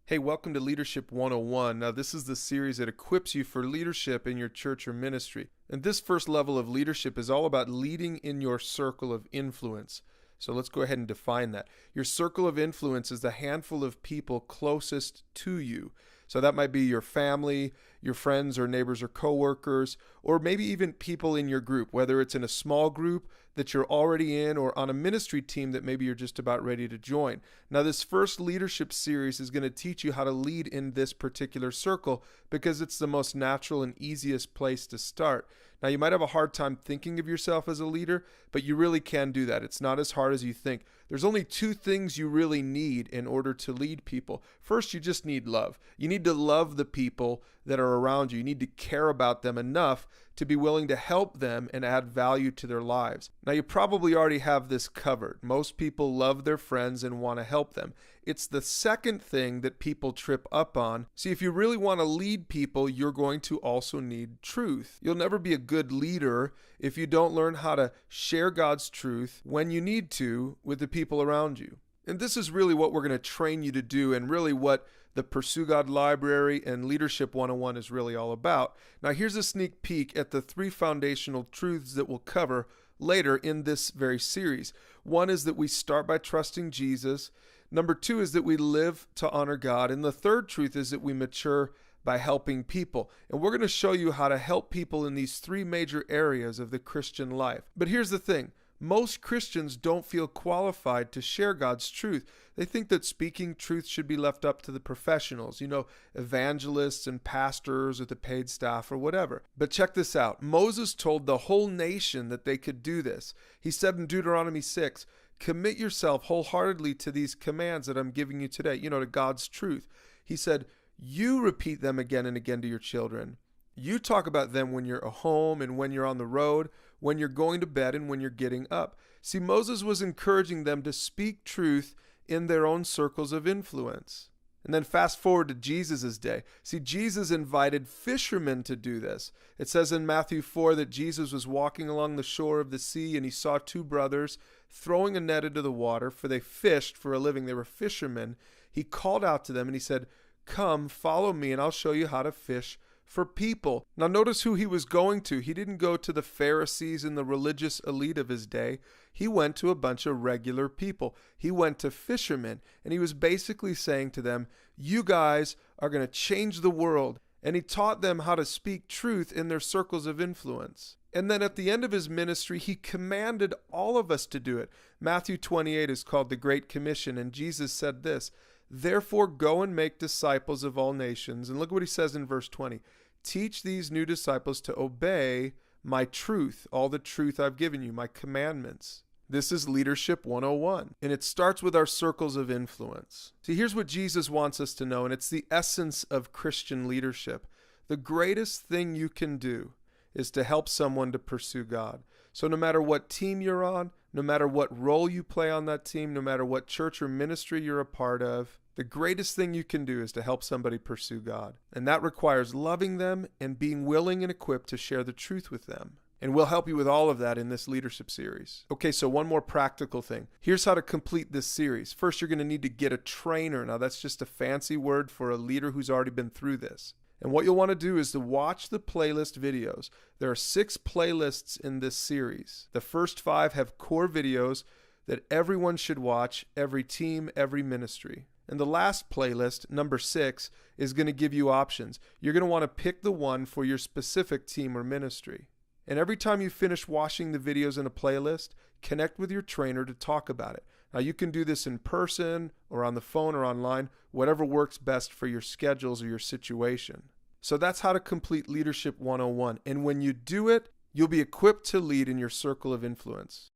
Hey, welcome to Leadership 101. Now, this is the series that equips you for leadership in your church or ministry. And this first level of leadership is all about leading in your circle of influence. So let's go ahead and define that. Your circle of influence is the handful of people closest to you. So that might be your family, your friends or neighbors or coworkers, or maybe even people in your group, whether it's in a small group that you're already in or on a ministry team that maybe you're just about ready to join. Now, this first leadership series is going to teach you how to lead in this particular circle because it's the most natural and easiest place to start. Now, you might have a hard time thinking of yourself as a leader, but you really can do that. It's not as hard as you think. There's only two things you really need in order to lead people. First, you just need love. You need to love the people that are around you. You need to care about them enough to be willing to help them and add value to their lives. Now, you probably already have this covered. Most people love their friends and want to help them. It's the second thing that people trip up on. See, if you really want to lead people, you're going to also need truth. You'll never be a good leader if you don't learn how to share God's truth when you need to with the people around you. And this is really what we're going to train you to do, and really what the Pursue God Library and Leadership 101 is really all about. Now, here's a sneak peek at the three foundational truths that we'll cover later in this very series. One is that we start by trusting Jesus. Number two is that we live to honor God. And the third truth is that we mature by helping people. And we're going to show you how to help people in these three major areas of the Christian life. But here's the thing. Most Christians don't feel qualified to share God's truth. They think that speaking truth should be left up to the professionals, evangelists and pastors or the paid staff or whatever. But check this out. Moses told the whole nation that they could do this. He said in Deuteronomy 6, commit yourself wholeheartedly to these commands that I'm giving you today, to God's truth. He said, you repeat them again and again to your children. You talk about them when you're at home and when you're on the road, when you're going to bed and when you're getting up. See, Moses was encouraging them to speak truth in their own circles of influence. And then fast forward to Jesus' day. See, Jesus invited fishermen to do this. It says in Matthew 4 that Jesus was walking along the shore of the sea and he saw two brothers throwing a net into the water, for they fished for a living. They were fishermen. He called out to them and he said, come, follow me, and I'll show you how to fish for people. Now notice who he was going to. He didn't go to the Pharisees and the religious elite of his day. He went to a bunch of regular people. He went to fishermen, and he was basically saying to them, you guys are going to change the world. And he taught them how to speak truth in their circles of influence. And then at the end of his ministry, he commanded all of us to do it. Matthew 28 is called the Great Commission, and Jesus said this, therefore go and make disciples of all nations. And look what he says in verse 20. Teach these new disciples to obey my truth, all the truth I've given you, my commandments. This is Leadership 101, and it starts with our circles of influence. See, here's what Jesus wants us to know, and it's the essence of Christian leadership. The greatest thing you can do is to help someone to pursue God. So no matter what team you're on, no matter what role you play on that team, no matter what church or ministry you're a part of, the greatest thing you can do is to help somebody pursue God. And that requires loving them and being willing and equipped to share the truth with them. And we'll help you with all of that in this leadership series. Okay, so one more practical thing. Here's how to complete this series. First, you're going to need to get a trainer. Now, that's just a fancy word for a leader who's already been through this. And what you'll want to do is to watch the playlist videos. There are 6 playlists in this series. The first 5 have core videos that everyone should watch, every team, every ministry. And the last playlist, number 6, is going to give you options. You're going to want to pick the one for your specific team or ministry. And every time you finish watching the videos in a playlist, connect with your trainer to talk about it. Now, you can do this in person or on the phone or online, whatever works best for your schedules or your situation. So that's how to complete Leadership 101. And when you do it, you'll be equipped to lead in your circle of influence.